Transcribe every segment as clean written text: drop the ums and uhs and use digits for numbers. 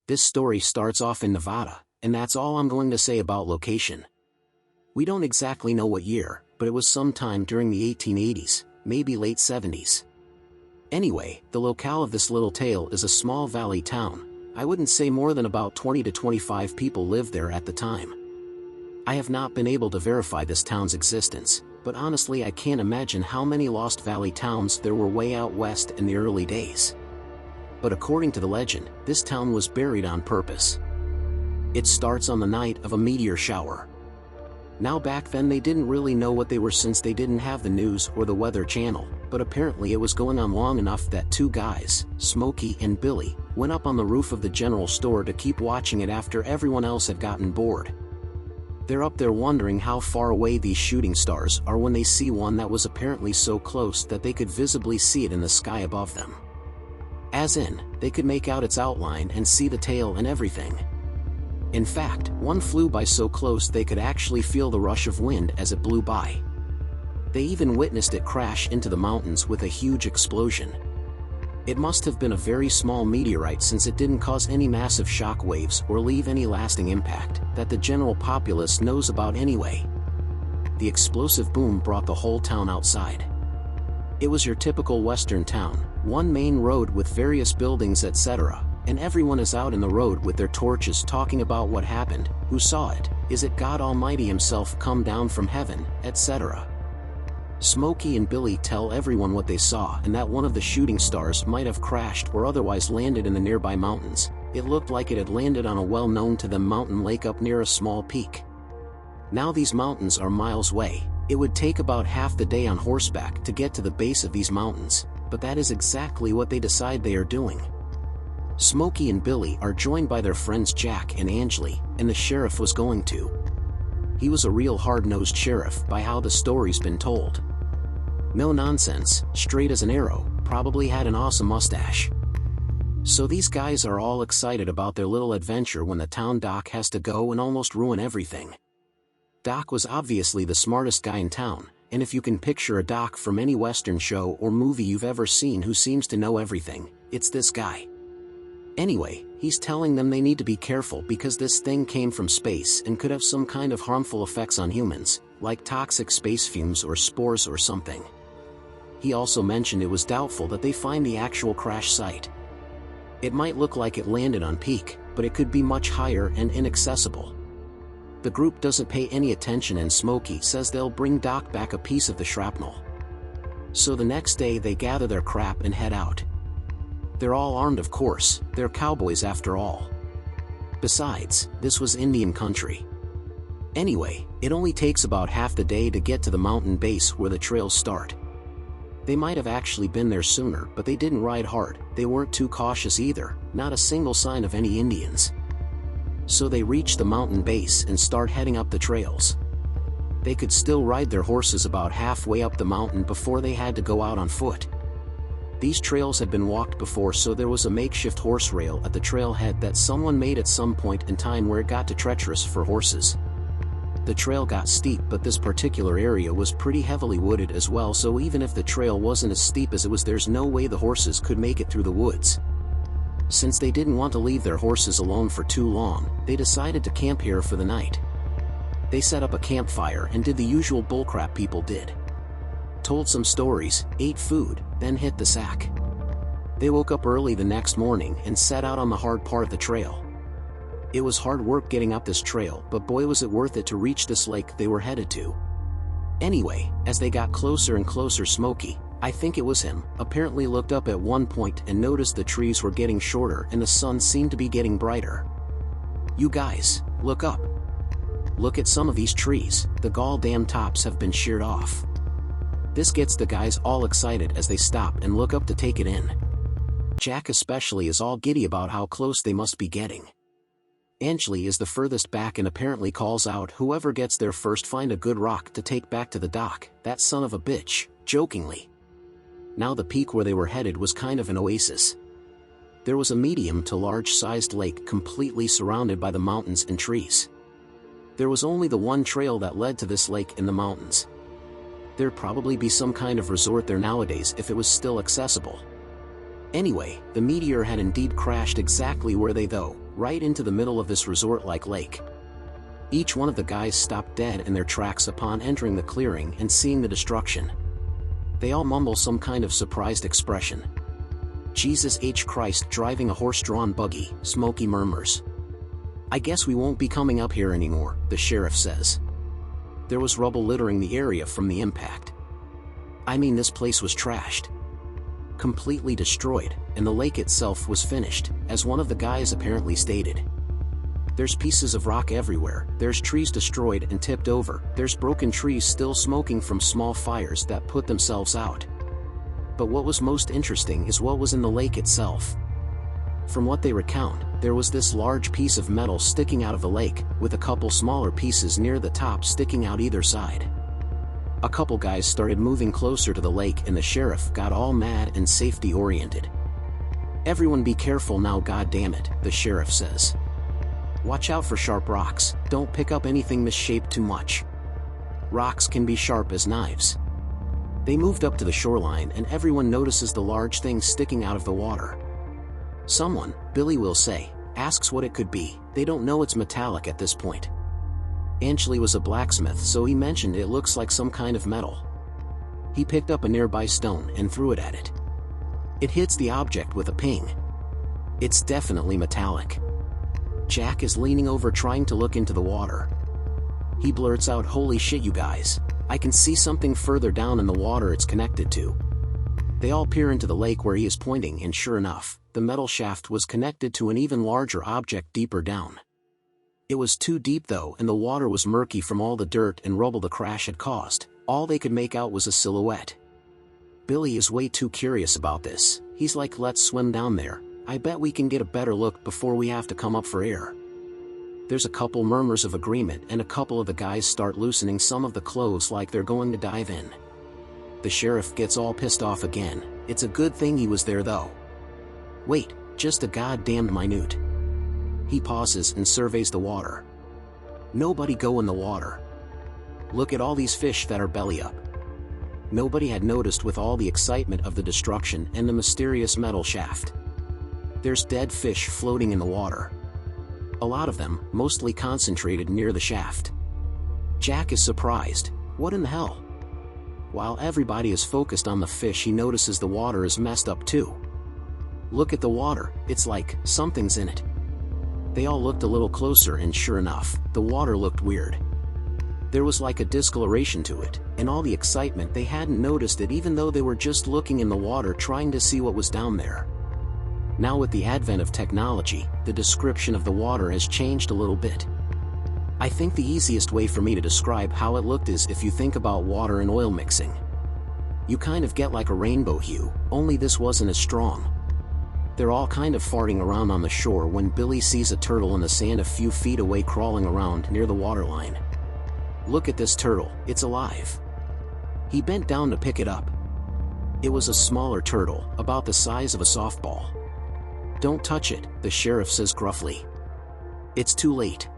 This story starts off in Nevada, and that's all I'm going to say about location. We don't exactly know what year, but it was sometime during the 1880s, maybe late 70s. Anyway, the locale of this little tale is a small valley town. I wouldn't say more than about 20 to 25 people lived there at the time. I have not been able to verify this town's existence, but honestly I can't imagine how many Lost Valley towns there were way out west in the early days. But according to the legend, this town was buried on purpose. It starts on the night of a meteor shower. Now back then they didn't really know what they were since they didn't have the news or the weather channel, but apparently it was going on long enough that two guys, Smokey and Billy, went up on the roof of the general store to keep watching it after everyone else had gotten bored. They're up there wondering how far away these shooting stars are when they see one that was apparently so close that they could visibly see it in the sky above them. As in, they could make out its outline and see the tail and everything. In fact, one flew by so close they could actually feel the rush of wind as it blew by. They even witnessed it crash into the mountains with a huge explosion. It must have been a very small meteorite since it didn't cause any massive shock waves or leave any lasting impact that the general populace knows about anyway. The explosive boom brought the whole town outside. It was your typical western town, one main road with various buildings etc., and everyone is out in the road with their torches talking about what happened, who saw it, is it God Almighty himself come down from heaven, etc. Smokey and Billy tell everyone what they saw and that one of the shooting stars might have crashed or otherwise landed in the nearby mountains. It looked like it had landed on a well-known to them mountain lake up near a small peak. Now these mountains are miles away. It would take about half the day on horseback to get to the base of these mountains, but that is exactly what they decide they are doing. Smokey and Billy are joined by their friends Jack and Anjali, and the sheriff was going to. He was a real hard-nosed sheriff by how the story's been told. No nonsense, straight as an arrow, probably had an awesome mustache. So these guys are all excited about their little adventure when the town doc has to go and almost ruin everything. Doc was obviously the smartest guy in town, and if you can picture a doc from any western show or movie you've ever seen who seems to know everything, it's this guy. Anyway, he's telling them they need to be careful because this thing came from space and could have some kind of harmful effects on humans, like toxic space fumes or spores or something. He also mentioned it was doubtful that they find the actual crash site. It might look like it landed on peak, but it could be much higher and inaccessible. The group doesn't pay any attention and Smokey says they'll bring Doc back a piece of the shrapnel. So the next day they gather their crap and head out. They're all armed of course, they're cowboys after all. Besides, this was Indian country. Anyway, it only takes about half the day to get to the mountain base where the trails start. They might have actually been there sooner, but they didn't ride hard, they weren't too cautious either, not a single sign of any Indians. So they reach the mountain base and start heading up the trails. They could still ride their horses about halfway up the mountain before they had to go out on foot. These trails had been walked before, so there was a makeshift horse rail at the trailhead that someone made at some point in time where it got too treacherous for horses. The trail got steep, but this particular area was pretty heavily wooded as well, so even if the trail wasn't as steep as it was, there's no way the horses could make it through the woods. Since they didn't want to leave their horses alone for too long, they decided to camp here for the night. They set up a campfire and did the usual bullcrap people did. Told some stories, ate food, then hit the sack. They woke up early the next morning and set out on the hard part of the trail. It was hard work getting up this trail, but boy was it worth it to reach this lake they were headed to. Anyway, as they got closer and closer, Smokey, I think it was him, apparently looked up at one point and noticed the trees were getting shorter and the sun seemed to be getting brighter. You guys, look up. Look at some of these trees, the gall-damn tops have been sheared off. This gets the guys all excited as they stop and look up to take it in. Jack especially is all giddy about how close they must be getting. Anjali is the furthest back and apparently calls out, "Whoever gets there first, find a good rock to take back to the dock, that son of a bitch," jokingly. Now the peak where they were headed was kind of an oasis. There was a medium to large-sized lake completely surrounded by the mountains and trees. There was only the one trail that led to this lake in the mountains. There'd probably be some kind of resort there nowadays if it was still accessible. Anyway, the meteor had indeed crashed exactly where they right into the middle of this resort-like lake. Each one of the guys stopped dead in their tracks upon entering the clearing and seeing the destruction. They all mumble some kind of surprised expression. Jesus H. Christ driving a horse-drawn buggy, Smokey murmurs. I guess we won't be coming up here anymore, the sheriff says. There was rubble littering the area from the impact. I mean, this place was trashed. Completely destroyed, and the lake itself was finished, as one of the guys apparently stated. There's pieces of rock everywhere, there's trees destroyed and tipped over, there's broken trees still smoking from small fires that put themselves out. But what was most interesting is what was in the lake itself. From what they recount, there was this large piece of metal sticking out of the lake, with a couple smaller pieces near the top sticking out either side. A couple guys started moving closer to the lake and the sheriff got all mad and safety-oriented. Everyone be careful now, goddammit, the sheriff says. Watch out for sharp rocks, don't pick up anything misshaped too much. Rocks can be sharp as knives. They moved up to the shoreline and everyone notices the large thing sticking out of the water. Someone, Billy will say, asks what it could be. They don't know it's metallic at this point. Angeli was a blacksmith, so he mentioned it looks like some kind of metal. He picked up a nearby stone and threw it at it. It hits the object with a ping. It's definitely metallic. Jack is leaning over trying to look into the water. He blurts out, holy shit you guys, I can see something further down in the water it's connected to. They all peer into the lake where he is pointing and sure enough, the metal shaft was connected to an even larger object deeper down. It was too deep though and the water was murky from all the dirt and rubble the crash had caused. All they could make out was a silhouette. Billy is way too curious about this. He's like, let's swim down there. I bet we can get a better look before we have to come up for air. There's a couple murmurs of agreement and a couple of the guys start loosening some of the clothes like they're going to dive in. The sheriff gets all pissed off again. It's a good thing he was there though. Wait, just a goddamned minute. He pauses and surveys the water. Nobody go in the water. Look at all these fish that are belly up. Nobody had noticed with all the excitement of the destruction and the mysterious metal shaft. There's dead fish floating in the water. A lot of them, mostly concentrated near the shaft. Jack is surprised. What in the hell? While everybody is focused on the fish, he notices the water is messed up too. Look at the water, it's like something's in it. They all looked a little closer and sure enough, the water looked weird. There was like a discoloration to it, and all the excitement they hadn't noticed it even though they were just looking in the water trying to see what was down there. Now with the advent of technology, the description of the water has changed a little bit. I think the easiest way for me to describe how it looked is if you think about water and oil mixing. You kind of get like a rainbow hue, only this wasn't as strong. They're all kind of farting around on the shore when Billy sees a turtle in the sand a few feet away crawling around near the waterline. Look at this turtle, it's alive. He bent down to pick it up. It was a smaller turtle, about the size of a softball. Don't touch it, the sheriff says gruffly. It's too late.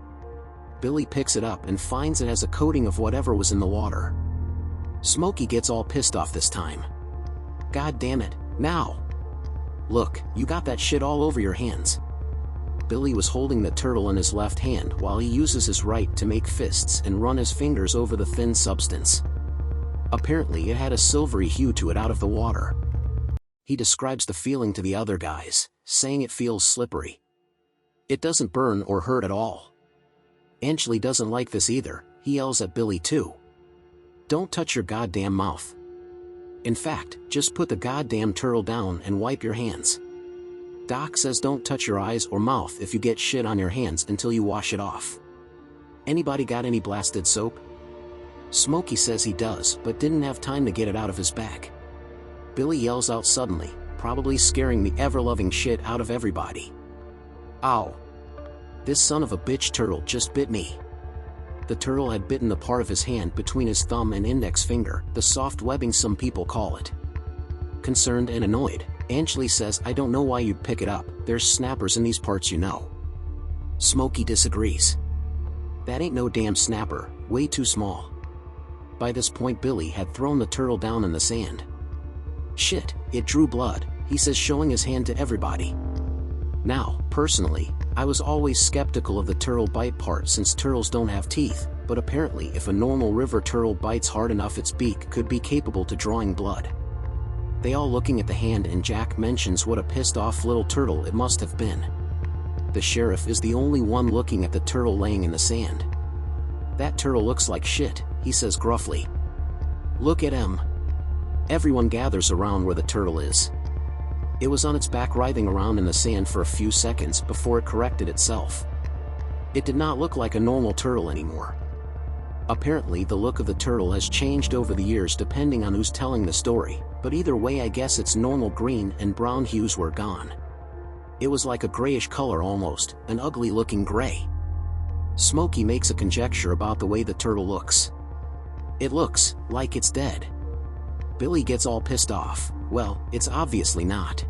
Billy picks it up and finds it has a coating of whatever was in the water. Smokey gets all pissed off this time. God damn it, now! Look, you got that shit all over your hands. Billy was holding the turtle in his left hand while he uses his right to make fists and run his fingers over the thin substance. Apparently it had a silvery hue to it out of the water. He describes the feeling to the other guys, saying it feels slippery. It doesn't burn or hurt at all. Angeli doesn't like this either, he yells at Billy too. Don't touch your goddamn mouth. In fact, just put the goddamn turtle down and wipe your hands. Doc says don't touch your eyes or mouth if you get shit on your hands until you wash it off. Anybody got any blasted soap? Smokey says he does, but didn't have time to get it out of his bag. Billy yells out suddenly, probably scaring the ever-loving shit out of everybody. Ow! This son of a bitch turtle just bit me. The turtle had bitten the part of his hand between his thumb and index finger, the soft webbing some people call it. Concerned and annoyed, Angeli says, I don't know why you'd pick it up, there's snappers in these parts you know. Smokey disagrees. That ain't no damn snapper, way too small. By this point Billy had thrown the turtle down in the sand. Shit, it drew blood, he says, showing his hand to everybody. Now, personally, I was always skeptical of the turtle bite part since turtles don't have teeth, but apparently if a normal river turtle bites hard enough its beak could be capable to drawing blood. They all looking at the hand and Jack mentions what a pissed off little turtle it must have been. The sheriff is the only one looking at the turtle laying in the sand. "That turtle looks like shit," he says gruffly. "Look at him." Everyone gathers around where the turtle is. It was on its back writhing around in the sand for a few seconds before it corrected itself. It did not look like a normal turtle anymore. Apparently the look of the turtle has changed over the years depending on who's telling the story, but either way I guess its normal green and brown hues were gone. It was like a grayish color almost, an ugly looking gray. Smokey makes a conjecture about the way the turtle looks. "It looks like it's dead." Billy gets all pissed off. "Well, it's obviously not."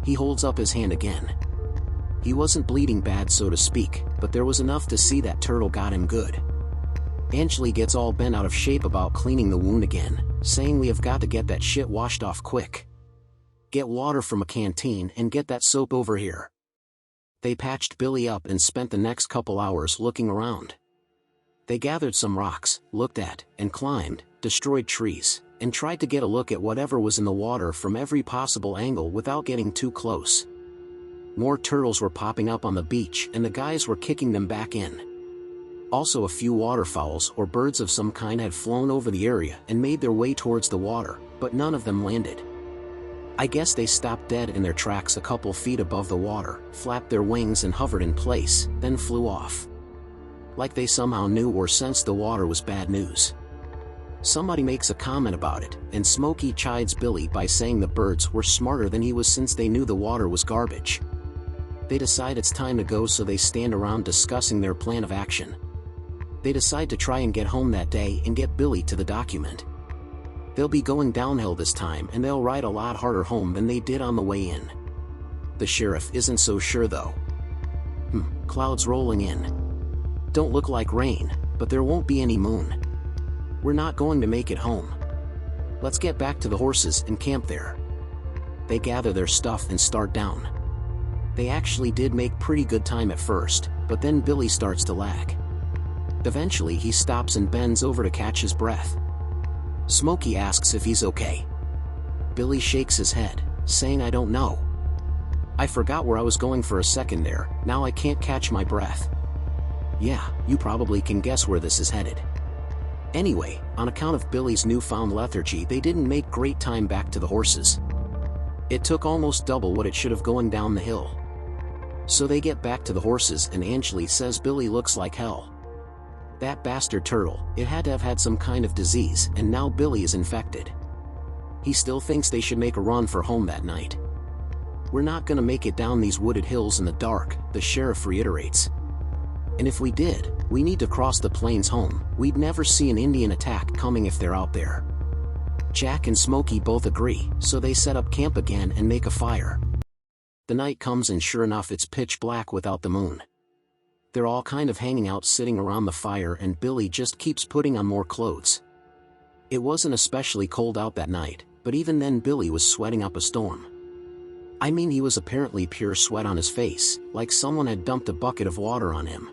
He holds up his hand again. He wasn't bleeding bad so to speak, but there was enough to see that turtle got him good. Angeli gets all bent out of shape about cleaning the wound again, saying we have got to get that shit washed off quick. "Get water from a canteen and get that soap over here." They patched Billy up and spent the next couple hours looking around. They gathered some rocks, looked at, and climbed, destroyed trees, and tried to get a look at whatever was in the water from every possible angle without getting too close. More turtles were popping up on the beach and the guys were kicking them back in. Also a few waterfowls or birds of some kind had flown over the area and made their way towards the water, but none of them landed. I guess they stopped dead in their tracks a couple feet above the water, flapped their wings and hovered in place, then flew off. Like they somehow knew or sensed the water was bad news. Somebody makes a comment about it, and Smokey chides Billy by saying the birds were smarter than he was since they knew the water was garbage. They decide it's time to go, so they stand around discussing their plan of action. They decide to try and get home that day and get Billy to the document. They'll be going downhill this time and they'll ride a lot harder home than they did on the way in. The sheriff isn't so sure though. Clouds rolling in. Don't look like rain, but there won't be any moon. We're not going to make it home. Let's get back to the horses and camp there. They gather their stuff and start down. They actually did make pretty good time at first, but then Billy starts to lag. Eventually he stops and bends over to catch his breath. Smokey asks if he's okay. Billy shakes his head, saying I don't know. I forgot where I was going for a second there, now I can't catch my breath. Yeah, you probably can guess where this is headed. Anyway, on account of Billy's newfound lethargy they didn't make great time back to the horses. It took almost double what it should have going down the hill. So they get back to the horses and Angeli says Billy looks like hell. That bastard turtle, it had to have had some kind of disease and now Billy is infected. He still thinks they should make a run for home that night. We're not gonna make it down these wooded hills in the dark, the sheriff reiterates. And if we did, we need to cross the plains home. We'd never see an Indian attack coming if they're out there. Jack and Smokey both agree, so they set up camp again and make a fire. The night comes and sure enough it's pitch black without the moon. They're all kind of hanging out sitting around the fire and Billy just keeps putting on more clothes. It wasn't especially cold out that night, but even then Billy was sweating up a storm. I mean he was apparently pure sweat on his face, like someone had dumped a bucket of water on him.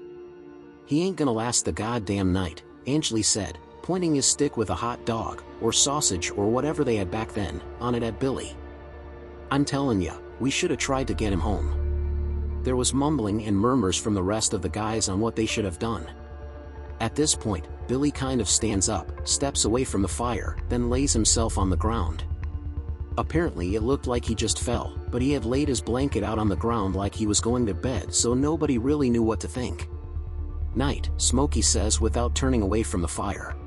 He ain't gonna last the goddamn night, Angeli said, pointing his stick with a hot dog, or sausage or whatever they had back then, on it at Billy. I'm telling ya, we should have tried to get him home. There was mumbling and murmurs from the rest of the guys on what they should have done. At this point, Billy kind of stands up, steps away from the fire, then lays himself on the ground. Apparently it looked like he just fell, but he had laid his blanket out on the ground like he was going to bed, so nobody really knew what to think. Night, Smokey says without turning away from the fire.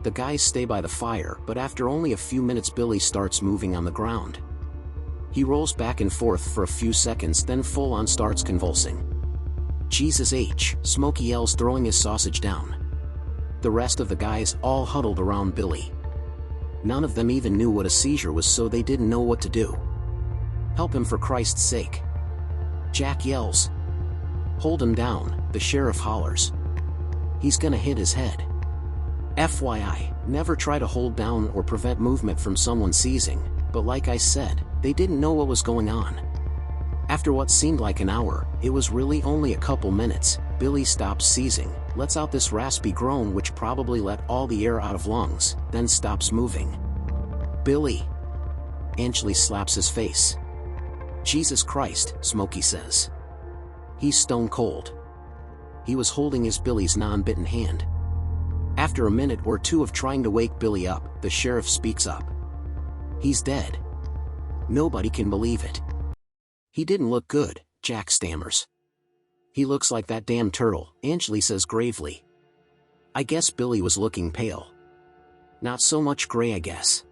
The guys stay by the fire, but after only a few minutes Billy starts moving on the ground. He rolls back and forth for a few seconds, then full on starts convulsing. Jesus H, Smokey yells, throwing his sausage down. The rest of the guys all huddled around Billy. None of them even knew what a seizure was, so they didn't know what to do. Help him for Christ's sake. Jack yells. Hold him down, the sheriff hollers. He's gonna hit his head. FYI, never try to hold down or prevent movement from someone seizing, but like I said, they didn't know what was going on. After what seemed like an hour, it was really only a couple minutes, Billy stops seizing, lets out this raspy groan which probably let all the air out of lungs, then stops moving. "Billy!" Angeli slaps his face. "Jesus Christ," Smokey says. He's stone cold. He was holding Billy's non-bitten hand. After a minute or two of trying to wake Billy up, the sheriff speaks up. "He's dead." Nobody can believe it. "He didn't look good," Jack stammers. "He looks like that damn turtle," Angeli says gravely. "I guess Billy was looking pale. Not so much gray, I guess."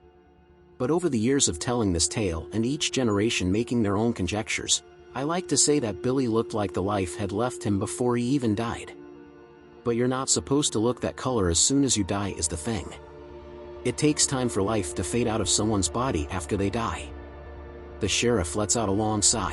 But over the years of telling this tale and each generation making their own conjectures, I like to say that Billy looked like the life had left him before he even died. But you're not supposed to look that color as soon as you die is the thing. It takes time for life to fade out of someone's body after they die. The sheriff lets out a long sigh.